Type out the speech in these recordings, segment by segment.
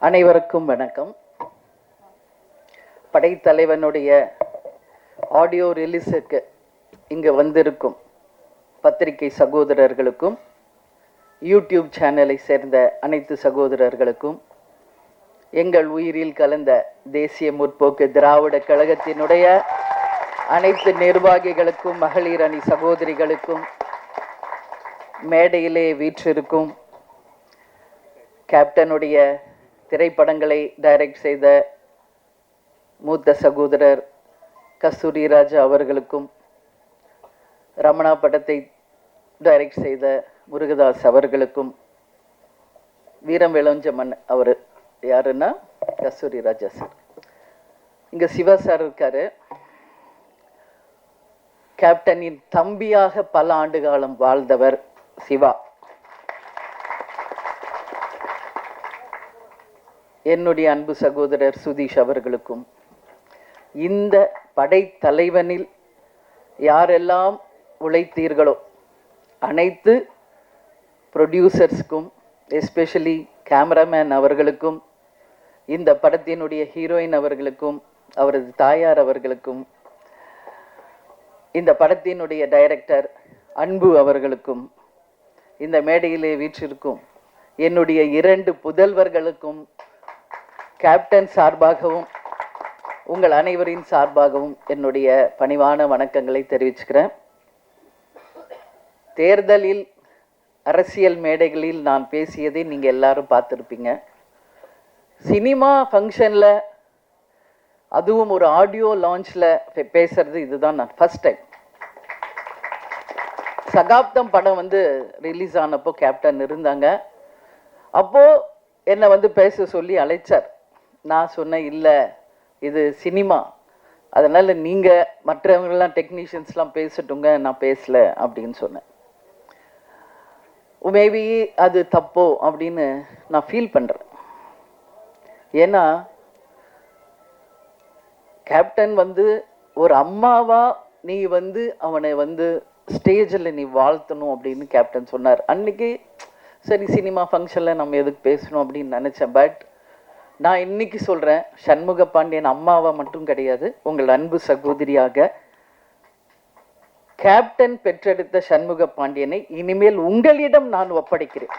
அனைவருக்கும் வணக்கம். படைத்தலைவனுடைய ஆடியோ ரிலீஸுக்கு இங்கு வந்திருக்கும் பத்திரிகை சகோதரர்களுக்கும், யூடியூப் சேனலை சேர்ந்த அனைத்து சகோதரர்களுக்கும், எங்கள் உயிரில் கலந்த தேசிய முற்போக்கு திராவிட கழகத்தினுடைய அனைத்து நிர்வாகிகளுக்கும், மகளிர் அணி சகோதரிகளுக்கும், மேடையிலே வீற்றிருக்கும் கேப்டனுடைய திரைப்படங்களை டைரக்ட் செய்த மூத்த சகோதரர் கஸ்தூரி ராஜா அவர்களுக்கும், ரமணா படத்தை டைரக்ட் செய்த முருகதாஸ் அவர்களுக்கும், வீரம் விளஞ்சமன் அவர் யாருன்னா கஸ்தூரி ராஜா சார், இங்கே சிவா சார் இருக்காரு. கேப்டனின் தம்பியாக பல ஆண்டு காலம் வாழ்ந்தவர் சிவா. என்னுடைய அன்பு சகோதரர் சுதீஷ் அவர்களுக்கும், இந்த படைத்தலைவனில் யாரெல்லாம் உழைத்தீர்களோ அனைத்து ப்ரொடியூசர்ஸ்க்கும், எஸ்பெஷலி கேமராமேன் அவர்களுக்கும், இந்த படத்தினுடைய ஹீரோயின் அவர்களுக்கும், அவரது தாயார் அவர்களுக்கும், இந்த படத்தினுடைய டைரக்டர் அன்பு அவர்களுக்கும், இந்த மேடையிலே வீற்றிருக்கும் என்னுடைய 2 புதல்வர்களுக்கும் கேப்டன் சார்பாகவும் உங்கள் அனைவரின் சார்பாகவும் என்னுடைய பணிவான வணக்கங்களை தெரிவிச்சுக்கிறேன். தேர்தலில் அரசியல் மேடைகளில் நான் பேசியதை நீங்கள் எல்லாரும் பார்த்துருப்பீங்க. சினிமா ஃபங்க்ஷனில், அதுவும் ஒரு ஆடியோ லான்ச்சில் பேசுறது இதுதான் நான் ஃபர்ஸ்ட் டைம். சகாப்தம் படம் ரிலீஸ் ஆனப்போ கேப்டன் இருந்தாங்க. அப்போது என்னை பேச சொல்லி அழைச்சார். நான் சொன்னேன், இல்லை இது சினிமா, அதனால் நீங்கள் மற்றவங்கெல்லாம் டெக்னீஷியன்ஸ்லாம் பேசட்டுங்க, நான் பேசலை அப்படின்னு சொன்னேன். மேபி அது தப்போ அப்படின்னு நான் ஃபீல் பண்ணுறேன். ஏன்னா கேப்டன் ஒரு அம்மாவா நீ அவனை ஸ்டேஜில் நீ வாழ்த்தணும் அப்படின்னு கேப்டன் சொன்னார். அன்றைக்கி சரி சினிமா ஃபங்க்ஷனில் நம்ம எதுக்கு பேசணும் அப்படின்னு நினச்சேன். பட் நான் இன்னைக்கு சொல்கிறேன், சண்முக பாண்டியன் அம்மாவா மட்டும் கிடையாது, உங்கள் அன்பு சகோதரியாக கேப்டன் பெற்றெடுத்த சண்முக பாண்டியனை இனிமேல் உங்களிடம் நான் ஒப்படைக்கிறேன்.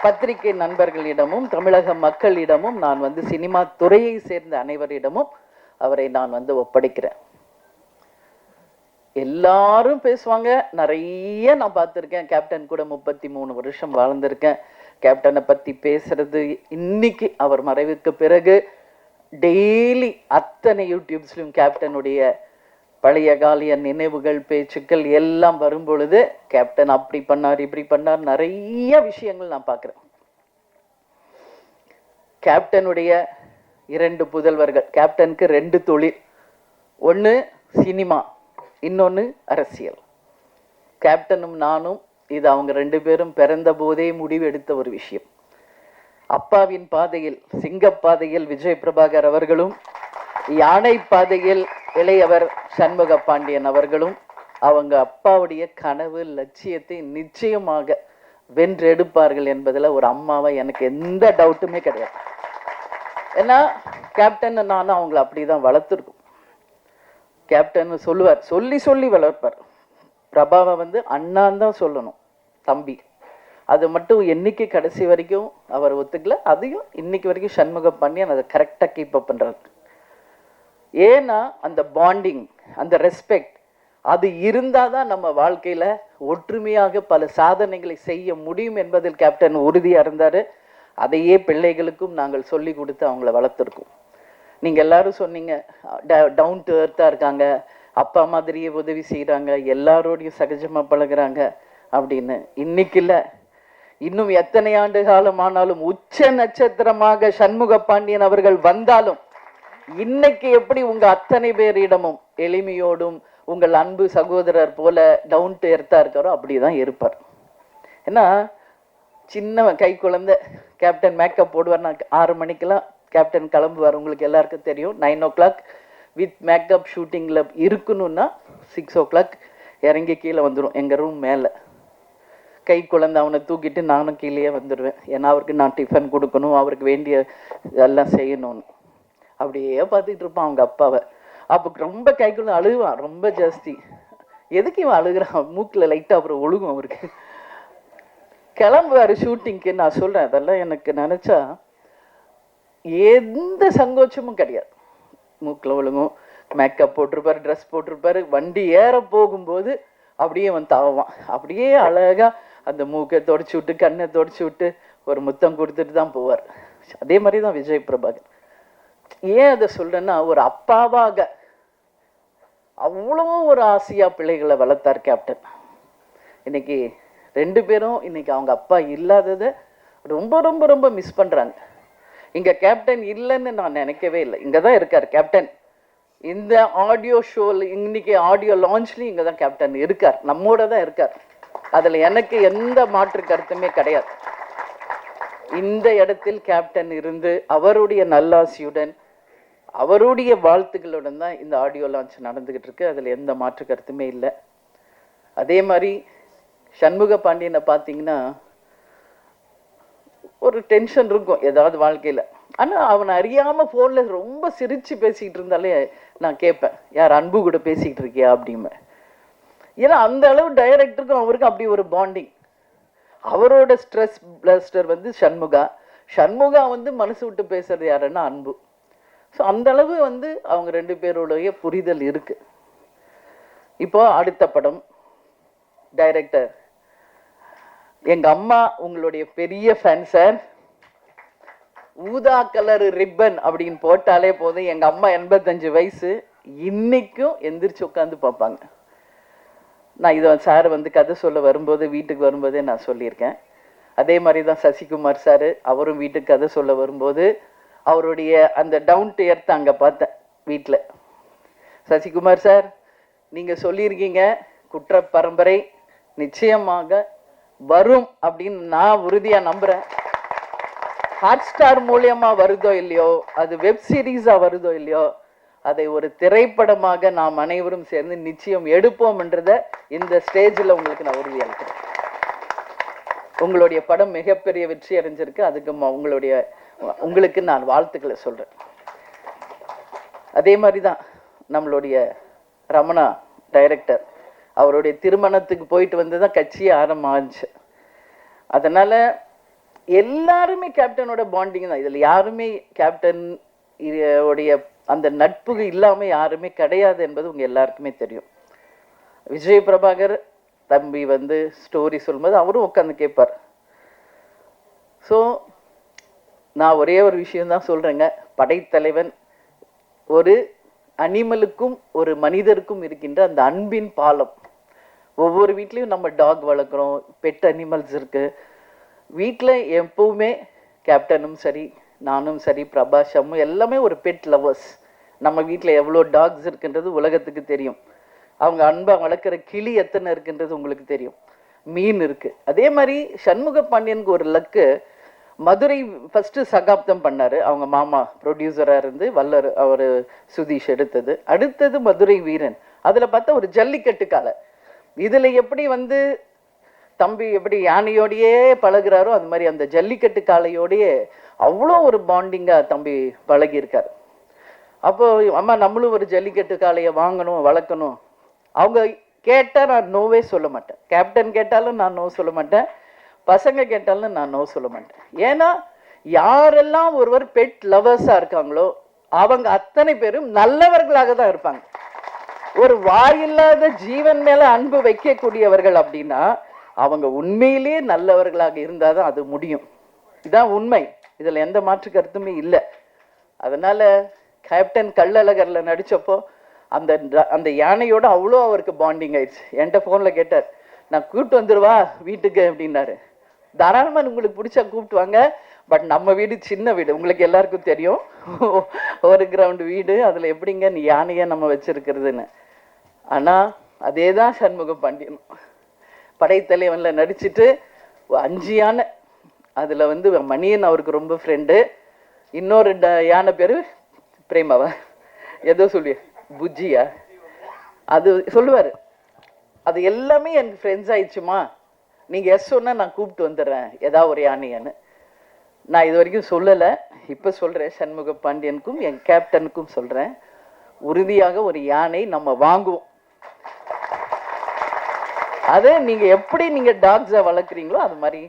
பத்திரிகை நண்பர்களிடமும் தமிழக மக்களிடமும் நான் சினிமா துறையை சேர்ந்த அனைவரிடமும் அவரை நான் ஒப்படைக்கிறேன். எல்லாரும் பேசுவாங்க, நிறைய நான் பார்த்துருக்கேன். கேப்டன் கூட 33 வருஷம் வாழ்ந்திருக்கேன். கேப்டனை பற்றி பேசுறது இன்னைக்கு அவர் மறைவுக்கு பிறகு டெய்லி அத்தனை யூடியூப்ஸ்லையும் கேப்டனுடைய பழைய காலிய நினைவுகள், பேச்சுக்கள் எல்லாம் வரும் பொழுது கேப்டன் அப்படி பண்ணார், இப்படி பண்ணார், நிறைய விஷயங்கள் நான் பார்க்குறேன். கேப்டனுடைய 2 புதல்வர்கள். கேப்டனுக்கு 2 தொழில், ஒன்று சினிமா, இன்னொன்று அரசியல். கேப்டனும் நானும் இது அவங்க 2 பேரும் பிறந்த போதே முடிவெடுத்த ஒரு விஷயம். அப்பாவின் பாதையில், சிங்கப்பாதையில் விஜய் பிரபாகர் அவர்களும், யானை பாதையில் இளையவர் சண்முக பாண்டியன் அவர்களும் அவங்க அப்பாவுடைய கனவு லட்சியத்தை நிச்சயமாக வென்றெடுப்பார்கள் என்பதில் ஒரு அம்மாவை எனக்கு எந்த டவுட்டுமே கிடையாது. ஏன்னா கேப்டன் நானும் அவங்கள அப்படி தான் வளர்த்துருக்கோம். கேப்டன் சொல்லுவார், சொல்லி சொல்லி வளர்ப்பார். பிரபாவை அண்ணான் தான் சொல்லணும், தம்பி. அது மட்டும் என்னைக்கு கடைசி வரைக்கும் அவர் ஒத்துக்கல. அதையும் இன்னைக்கு வரைக்கும் சண்முக பாண்டியன் அதை கரெக்டாக கீப் அப் பண்ணுறாரு. ஏன்னா அந்த பாண்டிங், அந்த ரெஸ்பெக்ட், அது இருந்தால் தான் நம்ம வாழ்க்கையில் ஒற்றுமையாக பல சாதனைகளை செய்ய முடியும் என்பதில் கேப்டன் உறுதியாக இருந்தார். அதையே பிள்ளைகளுக்கும் நாங்கள் சொல்லி கொடுத்து அவங்கள வளர்த்துருக்கோம். நீங்கள் எல்லாரும் சொன்னீங்க, டவுன் டு எர்த்தாக இருக்காங்க, அப்பா மாதிரியே உதவி செய்கிறாங்க, எல்லாரோடையும் சகஜமாக பழகுறாங்க அப்படின்னு. இன்னைக்கு இல்லை, இன்னும் எத்தனை ஆண்டு காலம் ஆனாலும், உச்ச நட்சத்திரமாக சண்முக பாண்டியன் அவர்கள் வந்தாலும், இன்னைக்கு எப்படி உங்க அத்தனை பேரிடமும் எளிமையோடும் உங்கள் அன்பு சகோதரர் போல டவுன் டு எர்த்தா இருக்காரோ அப்படிதான் இருப்பார். ஏன்னா சின்ன கை குழந்தை கேப்டன் மேக்கப் போடுவார். நான் 6 மணிக்கெல்லாம் கேப்டன் கிளம்புவார். உங்களுக்கு எல்லாருக்கும் தெரியும். 9 o'clock வித் மேக்கப் ஷூட்டிங்கில் இருக்கணும்னா 6 o'clock இறங்கி கீழே வந்துடும் எங்கள் ரூம் மேலே. கை குழந்தை அவனை தூக்கிட்டு நானும் கீழே வந்துடுவேன். ஏன்னா அவருக்கு நான் டிஃபன் கொடுக்கணும், அவருக்கு வேண்டிய எல்லாம் செய்யணும்னு. அப்படியே பார்த்துக்கிட்டு இருப்பான் அவங்க அப்பாவை. அப்போ ரொம்ப கைக்குள்ள அழுவான், ரொம்ப ஜாஸ்தி. எதுக்கு இவன் அழுகிறான்? மூக்கில் லைட்டாக அப்புறம் ஒழுகும் அவருக்கு. கிளம்புவார் ஷூட்டிங்க்கு. நான் சொல்கிறேன், அதெல்லாம் எனக்கு நினச்சா எந்த சங்கோச்சமும் கிடையாது. மூக்கில் ஒழுங்கும், மேக்கப் போட்டிருப்பார், ட்ரெஸ் போட்டிருப்பார். வண்டி ஏற போகும்போது அப்படியே அவன் தாவான். அப்படியே அழகாக அந்த மூக்கை தொடச்சி விட்டு, கண்ணை தொடச்சி விட்டு, ஒரு முத்தம் கொடுத்துட்டு தான் போவார். அதே மாதிரி தான் விஜய் பிரபாகர். ஏன் அதை சொல்றேன்னா, ஒரு அப்பாவாக அவ்வளோ ஒரு ஆசையா பிள்ளைகளை வளர்த்தார் கேப்டன். இன்னைக்கு 2 பேரும் இன்னைக்கு அவங்க அப்பா இல்லாததை ரொம்ப ரொம்ப ரொம்ப மிஸ் பண்றாங்க. இங்க கேப்டன் இல்லைன்னு நான் நினைக்கவே இல்லை. இங்க தான் இருக்கார் கேப்டன். இந்த ஆடியோ ஷோவில், இன்னைக்கு ஆடியோ லான்ச்லையும் இங்கே தான் கேப்டன் இருக்கார், நம்மோட தான் இருக்கார். அதில் எனக்கு எந்த மாற்று கருத்துமே கிடையாது. இந்த இடத்தில் கேப்டன் இருந்து அவருடைய நல்லாசியுடன் அவருடைய வாழ்த்துக்களுடன் தான் இந்த ஆடியோ லான்ச் நடந்துக்கிட்டு இருக்கு. அதில் எந்த மாற்று கருத்துமே இல்லை. அதே மாதிரி சண்முக பாண்டியனை பார்த்தீங்கன்னா ஒரு டென்ஷன் இருக்கும் ஏதாவது வாழ்க்கையில். ஆனால் அவனை அறியாமல் ஃபோனில் ரொம்ப சிரித்து பேசிக்கிட்டு இருந்தாலே நான் கேட்பேன், யார் அன்பு கூட பேசிக்கிட்டு இருக்கியா அப்படிமே. ஏன்னா அந்த அளவு டைரக்டருக்கும் அவருக்கும் அப்படி ஒரு பாண்டிங். அவரோட ஸ்ட்ரெஸ் பிளஸ்டர் வந்து சண்முகா, சண்முகா வந்து மனசு விட்டு பேசுறது யாருன்னா அன்பு. ஸோ அந்த அளவு வந்து அவங்க 2 பேருடைய புரிதல் இருக்கு. இப்போ அடுத்த படம் டைரக்டர், எங்க அம்மா உங்களுடைய பெரிய ஃபேன் சார். ஊதா கலர் ரிப்பன் அப்படின்னு போட்டாலே போதும். எங்க அம்மா 85 வயசு, இன்னைக்கும் எந்திரிச்சு உட்காந்து பார்ப்பாங்க. நான் இதை சார் வந்து கதை சொல்ல வரும்போது, வீட்டுக்கு வரும்போதே நான் சொல்லியிருக்கேன். அதே மாதிரி தான் சசிகுமார் சார், அவரும் வீட்டுக்கு கதை சொல்ல வரும்போது அவருடைய அந்த டவுன் டு எர்த் அங்கே பார்த்தேன் வீட்டில். சசிகுமார் சார், நீங்கள் சொல்லியிருக்கீங்க குற்ற பரம்பரை நிச்சயமாக வரும் அப்படின்னு நான் உறுதியாக நம்புகிறேன். ஹாட் ஸ்டார் மூலியமாக வருதோ இல்லையோ, அது வெப் சீரீஸாக வருதோ இல்லையோ, அதை ஒரு திரைப்படமாக நாம் அனைவரும் சேர்ந்து நிச்சயம் எடுப்போம்ன்றதை இந்த ஸ்டேஜில் உங்களுக்கு நான் உறுதியளிக்கிறேன். உங்களுடைய படம் மிகப்பெரிய வெற்றி அடைஞ்சிருக்கு. அதுக்கு உங்களுக்கு நான் வாழ்த்துக்களை சொல்கிறேன். அதே மாதிரி தான் நம்மளுடைய ரமணா டைரக்டர், அவருடைய திருமணத்துக்கு போயிட்டு வந்து தான் கட்சியே ஆரம்பிச்சு. அதனால் எல்லாருமே கேப்டனோட பாண்டிங் தான். இதில் யாருமே கேப்டன் உடைய அந்த நட்பு இல்லாமல் யாருமே கிடையாது என்பது உங்கள் எல்லாருக்குமே தெரியும். விஜய் பிரபாகர் தம்பி வந்து ஸ்டோரி சொல்லும்போது அவரும் உட்காந்து கேட்பார். ஸோ நான் ஒரே ஒரு விஷயம்தான் சொல்கிறேங்க, படைத்தலைவன் ஒரு அனிமலுக்கும் ஒரு மனிதருக்கும் இருக்கின்ற அந்த அன்பின் பாலம். ஒவ்வொரு வீட்லேயும் நம்ம டாக் வளர்க்குறோம், பெட் அனிமல்ஸ் இருக்குது. வீட்டில் எப்பவுமே கேப்டனும் சரி, நானும் சரி, பிரபாஷமும் எல்லாமே ஒரு பெட் லவர்ஸ். நம்ம வீட்டில் எவ்வளோ டாக்ஸ் இருக்குன்றது உலகத்துக்கு தெரியும். அவங்க அன்பை வளர்க்குற கிளி எத்தனை இருக்குன்றது உங்களுக்கு தெரியும். மீன் இருக்குது. அதே மாதிரி சண்முக பாண்டியனுக்கு ஒரு லக்கு, மதுரை ஃபஸ்ட்டு சகாப்தம் பண்ணார். அவங்க மாமா ப்ரொடியூசராக இருந்து வல்லர் அவர் சுதீஷ் எடுத்தது. அடுத்தது மதுரை வீரன். அதில் பார்த்தா ஒரு ஜல்லிக்கட்டு காலை. இதில் எப்படி வந்து தம்பி எப்படி யானையோடையே பழகிறாரோ அது மாதிரி அந்த ஜல்லிக்கட்டு காளையோடையே அவ்வளோ ஒரு பாண்டிங்காக தம்பி பழகியிருக்கார். அப்போ அம்மா நம்மளும் ஒரு ஜல்லிக்கட்டு காளையை வாங்கணும், வளர்க்கணும். அவங்க கேட்டால் நான் நோவே சொல்ல மாட்டேன். கேப்டன் கேட்டாலும் நான் நோ சொல்ல மாட்டேன், பசங்க கேட்டாலும் நான் நோ சொல்ல மாட்டேன். ஏன்னா யாரெல்லாம் ஒருவர் பெட் லவர்ஸாக இருக்காங்களோ அவங்க அத்தனை பேரும் நல்லவர்களாக தான் இருப்பாங்க. ஒரு வாயில்லாத ஜீவன் மேலே அன்பு வைக்கக்கூடியவர்கள் அப்படின்னா அவங்க உண்மையிலேயே நல்லவர்களாக இருந்தால் தான் அது முடியும். இதுதான் உண்மை. இதில் எந்த மாற்று கருத்துமே இல்லை. அதனால் கேப்டன் கள்ளழகரில் நடித்தப்போ அந்த அந்த யானையோட அவ்வளோ அவருக்கு பாண்டிங் ஆயிடுச்சு. என்கிட்ட ஃபோனில் கேட்டார், நான் கூப்பிட்டு வந்துடுவா வீட்டுக்கு அப்படின்னாரு. தாராளமாக உங்களுக்கு பிடிச்சா கூப்பிட்டு வாங்க, பட் நம்ம வீடு சின்ன வீடு, உங்களுக்கு எல்லாருக்கும் தெரியும், ஒரு கிரவுண்டு வீடு, அதில் எப்படிங்க நீ யானையை நம்ம வச்சுருக்கிறதுன்னு. ஆனால் அதே தான் சண்முக பாண்டியன் படைத்தலைவனில் நடிச்சுட்டு 5 யானை, அதில் வந்து மணியன் அவருக்கு ரொம்ப ஃப்ரெண்டு. இன்னொரு யானை பேர் பிரேமாவா ஏதோ சொல்லி புஜ்ஜியா அது சொல்லுவார். அது எல்லாமே எனக்கு ஃப்ரெண்ட்ஸ் ஆயிடுச்சுமா, நீங்கள் எஸ் சொன்னால் நான் கூப்பிட்டு வந்துடுறேன் ஏதாவது ஒரு யானையான்னு. நான் இது வரைக்கும் சொல்லலை, இப்போ சொல்கிறேன். சண்முக பாண்டியனுக்கும் என் கேப்டனுக்கும் சொல்கிறேன், உறுதியாக ஒரு யானை நம்ம வாங்குவோம். அதை நீங்கள் எப்படி நீங்கள் டாக்ஸை வளர்க்குறீங்களோ அது மாதிரி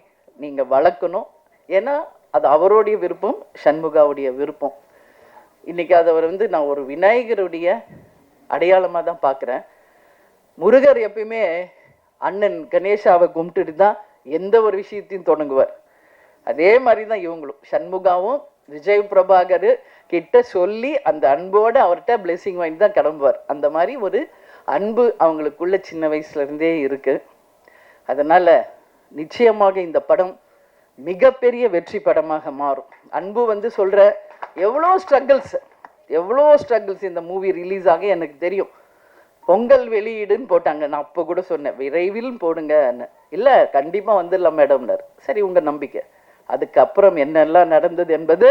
நீங்கள் வளர்க்கணும். ஏன்னா அது அவருடைய விருப்பம், சண்முகாவுடைய விருப்பம். இன்றைக்கி அதை நான் ஒரு விநாயகருடைய அடையாளமாக தான் பார்க்குறேன். முருகர் எப்பயுமே அண்ணன் கணேஷாவை கும்பிட்டுட்டு தான் எந்த ஒரு விஷயத்தையும் தொடங்குவார். அதே மாதிரி தான் இவங்களும், சண்முகாவும் விஜய் பிரபாகர் கிட்ட சொல்லி அந்த அன்போடு அவர்கிட்ட பிளெஸிங் வாங்கி தான் கிளம்புவார். அந்த மாதிரி ஒரு அன்பு அவங்களுக்குள்ள சின்ன வயசுலேருந்தே இருக்குது. அதனால் நிச்சயமாக இந்த படம் மிகப்பெரிய வெற்றி படமாக மாறும். அன்பு சொல்கிற எவ்வளோ ஸ்ட்ரகிள்ஸ் இந்த மூவி ரிலீஸ் ஆக எனக்கு தெரியும். பொங்கல் வெளியீடுன்னு போட்டாங்க, நான் அப்போ கூட சொன்னேன் விரைவில் போடுங்கன்னு. இல்லை கண்டிப்பாக வந்துடலாம் மேடம்னார். சரி உங்கள் நம்பிக்கை. அதுக்கப்புறம் என்னெல்லாம் நடந்தது என்பது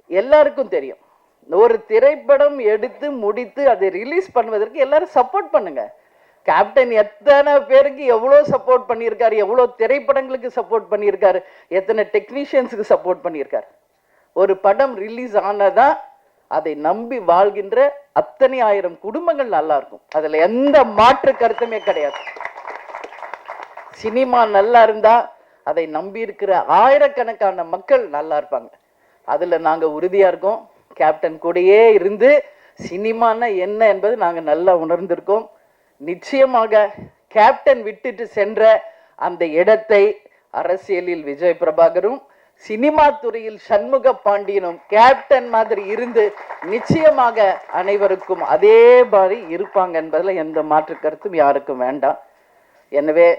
எல்லாருக்கும் தெரியும். ஒரு திரைப்படம் எடுத்து முடித்து அதை ரிலீஸ் பண்ணுவதற்கு எல்லாரும் சப்போர்ட் பண்ணுங்க. கேப்டன் எத்தனை பேருக்கு எவ்வளோ சப்போர்ட் பண்ணியிருக்காரு, எவ்வளோ திரைப்படங்களுக்கு சப்போர்ட் பண்ணியிருக்காரு, எத்தனை டெக்னீஷியன்ஸுக்கு சப்போர்ட் பண்ணியிருக்காரு. ஒரு படம் ரிலீஸ் ஆனதான் அதை நம்பி வாழ்கின்ற அத்தனை ஆயிரம் குடும்பங்கள் நல்லா இருக்கும். அதில் எந்த மாற்று கருத்துமே கிடையாது. சினிமா நல்லா இருந்தா அதை நம்பி இருக்கிற ஆயிரக்கணக்கான மக்கள் நல்லா இருப்பாங்க. அதில் நாங்கள் உறுதியாக இருக்கோம். கேப்டன் கூடயே இருந்து சினிமானா என்ன என்பது நாங்கள் நல்லா உணர்ந்திருக்கோம். நிச்சயமாக கேப்டன் விட்டுட்டு சென்ற அந்த இடத்தை அரசியலில் விஜய் பிரபாகரும், சினிமா துறையில் சண்முக பாண்டியனும் கேப்டன் மாதிரி இருந்து நிச்சயமாக அனைவருக்கும் அதே மாதிரி இருப்பாங்க என்பதில் எந்த மாற்று கருத்தும் யாருக்கும் வேண்டாம். எனவே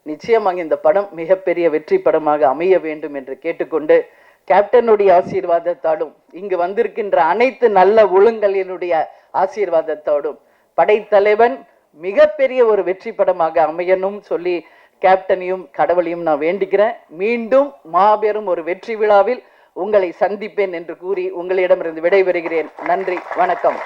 நிச்சயமாக இந்த படம் மிகப்பெரிய வெற்றி படமாக அமைய வேண்டும் என்று கேட்டுக்கொண்டு, கேப்டனுடைய ஆசீர்வாதத்தோடும் இங்கு வந்திருக்கின்ற அனைத்து நல்ல ஒழுங்கலினுடைய ஆசீர்வாதத்தோடும் படைத்தலைவன் மிகப்பெரிய ஒரு வெற்றி படமாக அமையணும் சொல்லி கேப்டனையும் கடவுளையும் நான் வேண்டிக்கிறேன். மீண்டும் மாபெரும் ஒரு வெற்றி விழாவில் உங்களை சந்திப்பேன் என்று கூறி உங்களிடமிருந்து விடைபெறுகிறேன். நன்றி, வணக்கம்.